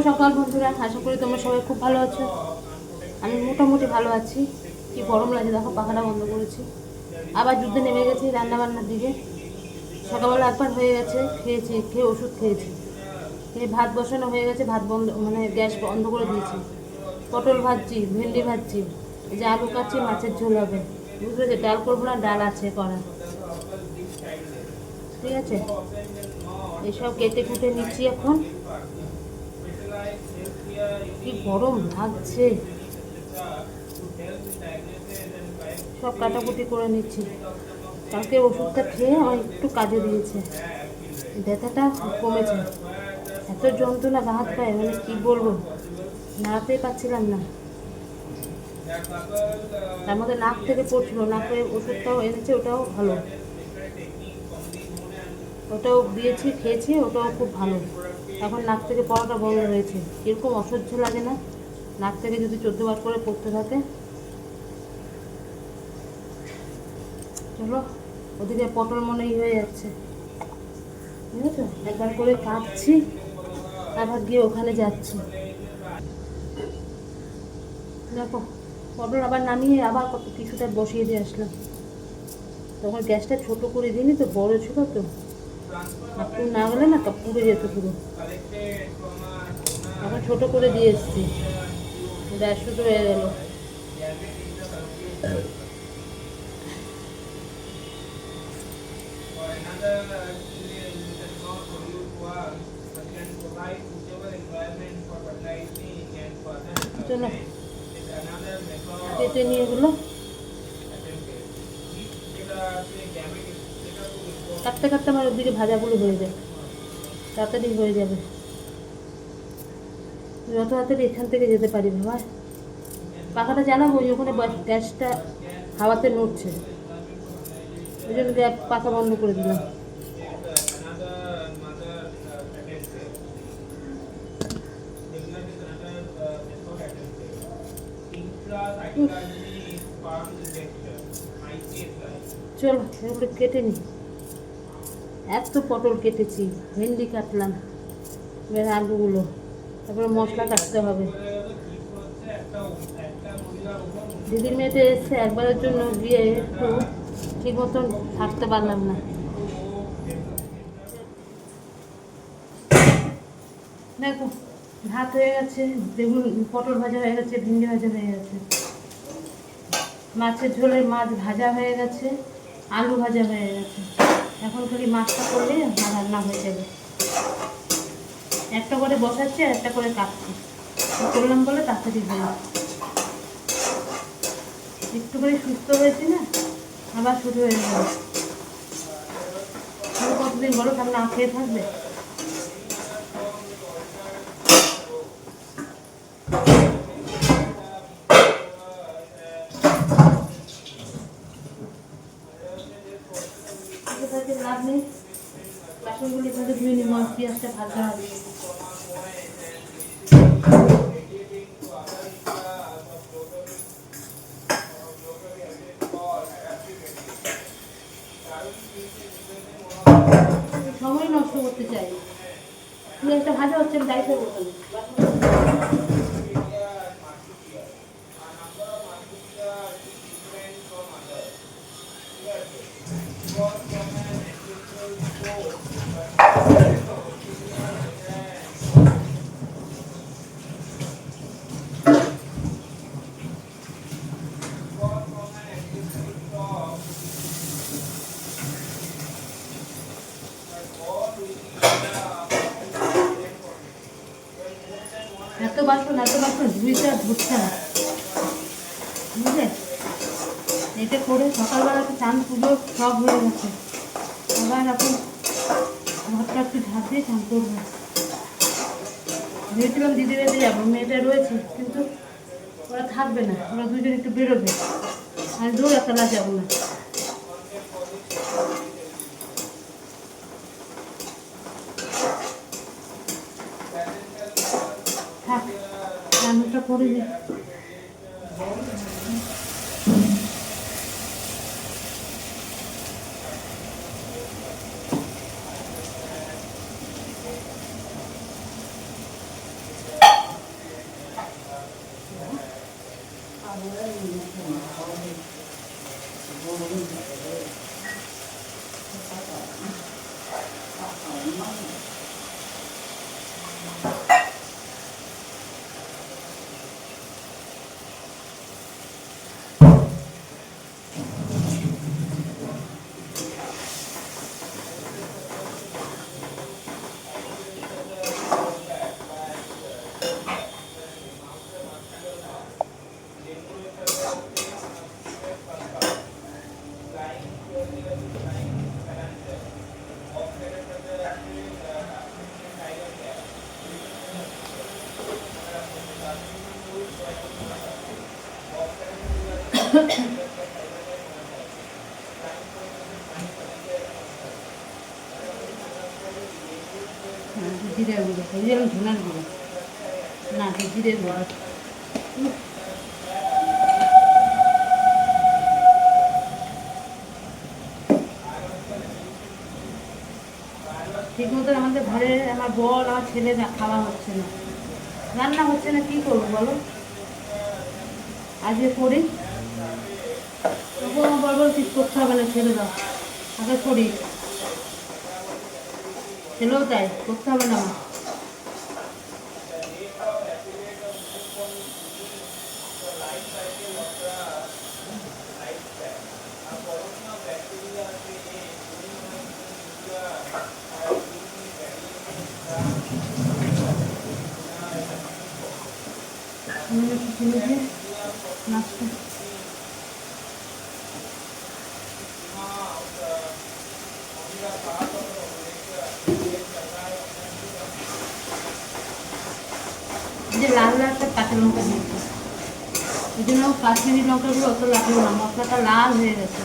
সকাল বন্ধুরা, আশা করি তোমরা সবাই খুব ভালো আছো। আমি মোটামুটি ভালো আছি। কি গরম লাগে দেখো, পাখাটা বন্ধ করেছি। আবার যুদ্ধে নেমে গেছি রান্নাবান্নার দিকে। সকালবেলা একবার হয়ে গেছে, খেয়েছি, খেয়ে ওষুধ খেয়েছি, খেয়ে ভাত বসানো হয়ে গেছে, ভাত বন্ধ মানে গ্যাস বন্ধ করে দিয়েছি। পটল ভাজছি, ভেন্ডি ভাজছি, এই যে আলু কাটছি, মাছের ঝোল হবে, বুঝতে পেরেছি। ডাল করবো না, ডাল আছে করা, ঠিক আছে। এসব কেটে কুটে নিচ্ছি এখন। কি গরম লাগছে, সব কাটাকুটি করে নিচ্ছি। কালকে ওষুধটা খেয়ে আমার একটু কাজে দিয়েছে, ব্যথাটা কমেছে। এত যন্ত্রণা গা হাত পায়ে, মানে কি বলবো, নাড়াতেই পারছিলাম না। তার মধ্যে নাক থেকে পড়ছিল, নাকে ওষুধটাও এনেছে, ওটাও ভালো, ওটাও দিয়েছি, খেয়েছি, ওটাও খুব ভালো। এখন নাক থেকে পড়াটা বন্ধ হয়েছে। এরকম অসহ্য লাগে না নাক থেকে যদি 14 বার করে পড়তে থাকে। চলো, ওদিকে পটল মনেই হয়ে যাচ্ছে, বুঝেছো। একবার করে কাটছি, আবার গিয়ে ওখানে যাচ্ছি। দেখো, পটল আবার নামিয়ে আবার কত কিছুটা বসিয়ে দিয়ে আসলাম। তখন গ্যাসটা ছোট করে দিইনি তো, বড় ছিল তো, একটু না গেলে না পুড়ে যেত পুরো। এখন ছোট করে দিয়ে এসছি, গ্যাস শুধু হয়ে গেল। চলো কেটে নিয়ে এগুলো কাটতে কাটতে আমার ওদিকে ভাজাগুলো হয়ে যায়, তাড়াতাড়ি হয়ে যাবে। যত তাড়াতাড়ি এখান থেকে যেতে পারি বাবা। পাখাটা জ্বালাবো, ওখানে গ্যাসটা হাওয়াতে নড়ছে, ওই জন্য পাখা বন্ধ করে দিলাম। চলো এগুলো কেটে নিই। এত পটল কেটেছি, ভেন্ডি কাটলাম, এবার আলুগুলো, তারপরে মশলা কাটতে হবে। দিদির মেয়েতে এসছে, একবারের জন্য গিয়ে একটু ঠিক মতন থাকতে পারলাম না। দেখো, ভাত হয়ে গেছে, বেগুন পটল ভাজা হয়ে গেছে, ভেন্ডি ভাজা হয়ে গেছে, মাছের ঝোলে মাছ ভাজা হয়ে গেছে, আলু ভাজা হয়ে গেছে। এখন খালি মাছটা করলেই রান্না হয়ে যাবে। একটা করে বসাচ্ছি আর একটা করে কাটছি, করলাম বলে তাড়াতাড়ি হয়ে। একটু করে সুস্থ হয়েছি না, আবার শুরু হয়ে যাবে। কতদিন বলো তার না খেয়ে থাকবে। লাভ নেই, বাসনগুলি এখানে ধুয়ে নিব, পেঁয়াজটা ভাজা হবে। সময় নষ্ট করতে চাই, পেঁয়াজটা ভাজা হচ্ছে, আমি দায়িত্ব করতে। এত বাসন ধুইতে আর ধরছে না, বুঝলে। এটা করে সকালবেলা তো চান পুজো সব হয়ে গেছে, আবার এখন ঘরটা একটু ঝাঁপ দিয়ে চান করবো। ভেবেছিলাম দিদি বেঁধে যাবো, মেয়েটা রয়েছে, কিন্তু ওরা থাকবে না, ওরা দুজন একটু বেরোবে, আমি দূর একলা যাবো না। থাক, রান্নাটা করে দিই। জিরে গুঁড়ো ভেবেছিলাম ধনার গুঁড়ো, না জিরে গুঁড়ো। ঠিক মতো আমাদের ঘরে আমার বর আমার ছেলে খাওয়া হচ্ছে না, রান্না হচ্ছে না, কি করবো বলো? আজকে করি, তবু আমার বর বল ঠিক করতে হবে না, ছেড়ে দাও, আগে করি। ছেলেও তাই, করতে হবে না আমার। নাস্তা যে লাল লালটা কাঁচা লঙ্কা দিয়েছে, ওই জন্য কাশ্মীরি লঙ্কাগুলো অত লাগলো না, মশলাটা লাল হয়ে গেছে।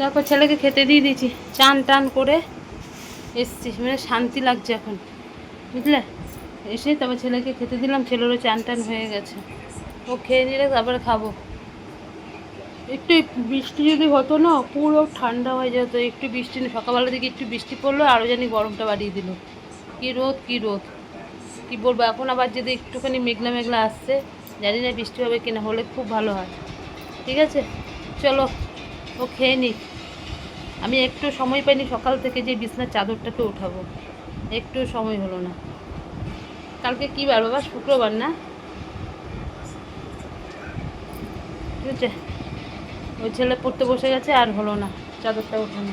দেখো ছেলেকে খেতে দিয়ে দিয়েছি, চান টান করে এসছি, মানে শান্তি লাগছে এখন, বুঝলে? এসে তবে ছেলেকে খেতে দিলাম, ছেলেরও চান টান হয়ে গেছে, ও খেয়ে নিলে তারপরে খাবো। একটু বৃষ্টি যদি হতো না পুরো ঠান্ডা হয়ে যেত, একটু বৃষ্টি সকালবেলা দিকে একটু বৃষ্টি পড়লো আরও জানি গরমটা বাড়িয়ে দিল। কী রোদ কী রোদ, কী বলবো। এখন আবার যদি একটুখানি মেঘলা মেঘলা আসছে, জানি না বৃষ্টি হবে কিনা, হলে খুব ভালো হয়। ঠিক আছে, চলো ও খেয়ে নিক। আমি একটু সময় পাইনি সকাল থেকে যে বিছনার চাদরটাকে উঠাবো, একটু সময় হলো না। কালকে কী বার বাবা? শুক্রবার না? ঠিক আছে, ওই ছেলে পড়তে বসে গেছে, আর হলো না চাদরটা ওঠানো,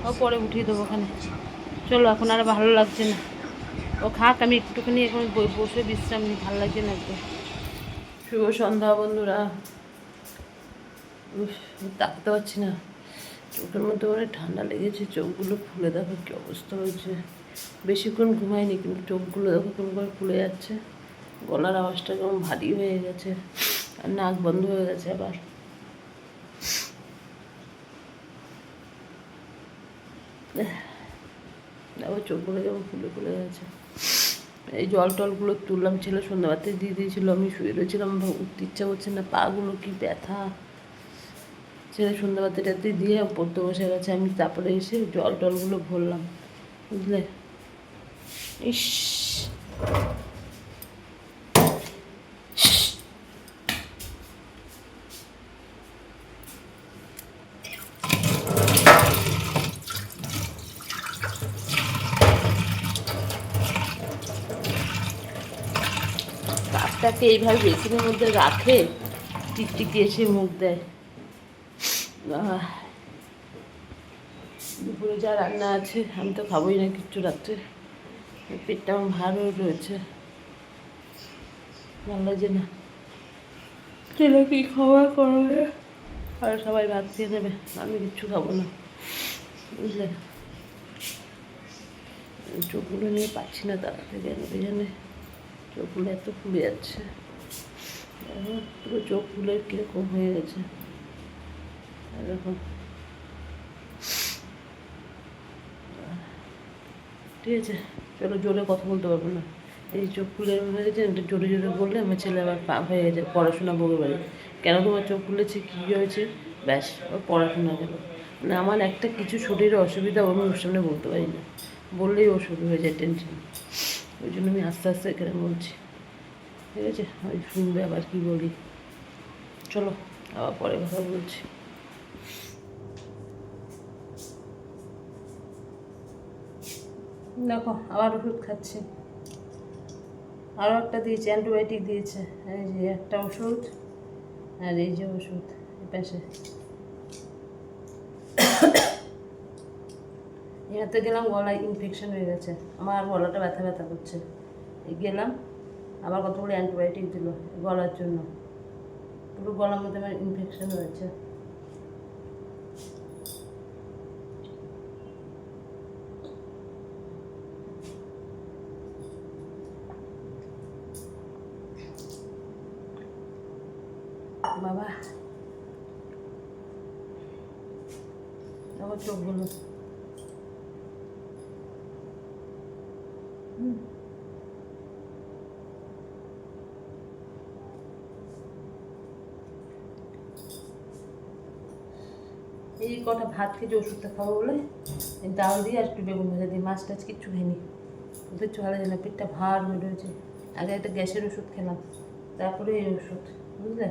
ও পরে উঠিয়ে দেবো ওখানে। চলো, এখন আর ভালো লাগছে না, ও খাক, আমি একটুখানি এখন বসে বিশ্রাম নিই, ভালো লাগছে না একটু। শুভ সন্ধ্যা বন্ধুরা। তাকতে পারছি না, চোখের মধ্যে অনেক ঠান্ডা লেগেছে, চোখগুলো ফুলে দেখো কী অবস্থা হয়েছে। বেশিক্ষণ ঘুমায়নি কিন্তু চোখগুলো দেখো কেমন করে ফুলে যাচ্ছে, গলার আওয়াজটা কেমন ভারী হয়ে গেছে, আর নাক বন্ধ হয়ে গেছে আবার। আবার চোখগুলো কেমন ফুলে ফুলে গেছে। এই জল টলগুলো তুললাম, ছেলে সন্ধ্যাবাতে দিয়ে দিয়েছিল, আমি শুয়ে রয়েছিলাম, উঠতে ইচ্ছা করছে না, পাগুলো কি ব্যথা। ছেলে সন্ধ্যাবাতি টাতে দিয়ে পড়তে বসে গেছে, আমি তারপরে এসে জল টলগুলো ভরলাম, বুঝলে? ইস, কাকটাকে এইভাবে বেসিনের মধ্যে রাখে, টিকটিকি এসে মুখ দেয়। দুপুরে যা রান্না আছে আমি তো খাবোই না কিচ্ছু রাত্রে, পেটটা আমার ভার হয়ে রয়েছে, ভালো লাগছে না। ছেলে কি খাওয়া করবে, আর সবাই ভাত খেয়ে নেবে, আমি কিচ্ছু খাবো না, বুঝলে? চোখগুলো নিয়ে পাচ্ছি না তাড়াতাড়ি, জানে চোখগুলো এত ফুলে যাচ্ছে, পুরো চোখ ফুলে কীরকম হয়ে গেছে এরকম। ঠিক আছে, চলো, জোরে কথা বলতে পারবো না, এই চোখ ফুলে হয়ে গেছে, জোরে জোরে বললে আমার ছেলে আবার পা হয়ে গেছে, পড়াশোনা বকে বাড়ি, কেন তোমার চোখ ফুলেছে, কী হয়েছে, ব্যাস ওর পড়াশোনা গেল। মানে আমার একটা কিছু শরীরে অসুবিধা আমি ওর সামনে বলতে পারি না, বললেই ও শুরু হয়ে যায় টেনশন, ওই জন্য আমি আস্তে আস্তে এখানে বলছি। ঠিক আছে, আমি শুনবে আবার কী বলি। চলো আবার পরে কথা বলছি। দেখো আবার ওষুধ খাচ্ছি, আরও একটা দিয়েছে, অ্যান্টিবায়োটিক দিয়েছে। এই যে একটা ওষুধ আর এই যে ওষুধ পাশে। এতে গেলাম, গলায় ইনফেকশন হয়ে গেছে, আমার গলাটা ব্যথা ব্যথা করছে। গেলাম, আবার কতগুলো অ্যান্টিবায়োটিক দিল গলার জন্য, পুরো গলার মধ্যে আমার ইনফেকশন হয়েছে। বাবা আমার চোখগুলো এই কটা ভাত খেয়ে ওষুধটা খাবো বলে ডাল দিয়ে আর একটু বেগুন ভাজা দিই, মাছ টাছ কিচ্ছু খাইনি, কিচ্ছু ভালো যায় না, পেটটা ভার হয়ে রয়েছে। আগে একটা গ্যাসের ওষুধ খেলাম, তারপরে এই ওষুধ, বুঝলে।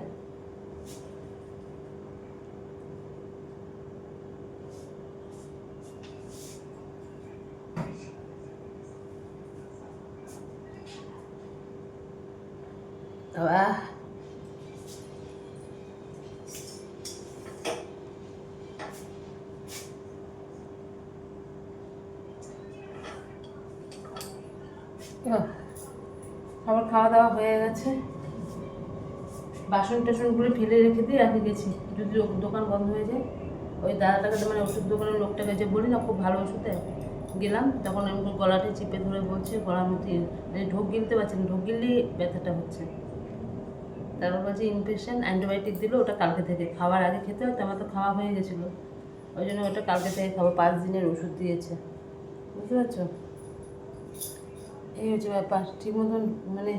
আমার খাওয়া দাওয়া হয়ে গেছে, বাসন টাসনগুলো ফেলে রেখে গেছি, যদি দোকান বন্ধ হয়ে যায়। ওই দাদাটাকে, মানে ওষুধ দোকানের লোকটাকে যে বলি না খুব ভালো ওষুধ দেয়, গেলাম তখন আমি গলাটা চিপে ধরে বলছে গলার মধ্যে ঢোক গিলতে পারছি না, ঢোক গিললেই ব্যথাটা হচ্ছে। তারপর বলছে ইনফেকশন, অ্যান্টিবায়োটিক দিল, ওটা কালকে থেকে খাওয়ার আগে খেতে হতো, আমার তো খাওয়া হয়ে গেছিলো, ওই জন্য ওটা কালকে থেকে খাবো, 5 দিনের ওষুধ দিয়েছে, বুঝতে পারছো। এই হচ্ছে ব্যাপার, ঠিক মতন মানে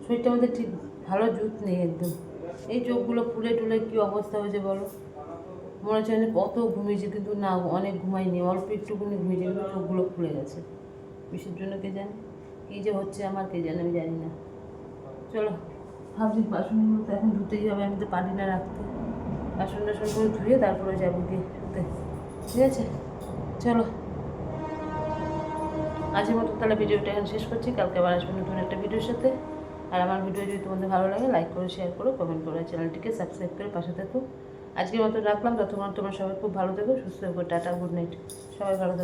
শরীরটার মধ্যে ঠিক ভালো জুত নেই একদম। এই চোখগুলো ফুলে টুলে কী অবস্থা হয়েছে বলো, মনে হচ্ছে আমি কত ঘুমিয়েছি, কিন্তু না, অনেক ঘুমাইনি, অল্প একটুকুনি ঘুমিয়েছি, কিন্তু চোখগুলো ফুলে গেছে। বিশের জন্য কে জানে কী যে হচ্ছে আমার, কে জানে, আমি জানি না। চলো ভাবছি বাসনগুলো তো এখন ধুতেই হবে, আমি তো পারি না রাখতে, বাসন টাসনগুলো ধুয়ে তারপরে যাবো গিয়ে ধুতে, ঠিক আছে। চলো আজকের মতো তাহলে ভিডিওটা এখন শেষ করছি, কালকে আবার আসবো নতুন একটা ভিডিওর সাথে। আর আমার ভিডিও যদি তোমাদের ভালো লাগে লাইক করো, শেয়ার করো, কমেন্ট করো, চ্যানেলটিকে সাবস্ক্রাইব করে পাশে থাকো। আজকের মতো রাখলাম, ততক্ষণ তোমরা সবাই খুব ভালো থেকো, সুস্থ থেকো, টাটা, গুড নাইট, সবাই ভালো থাকো।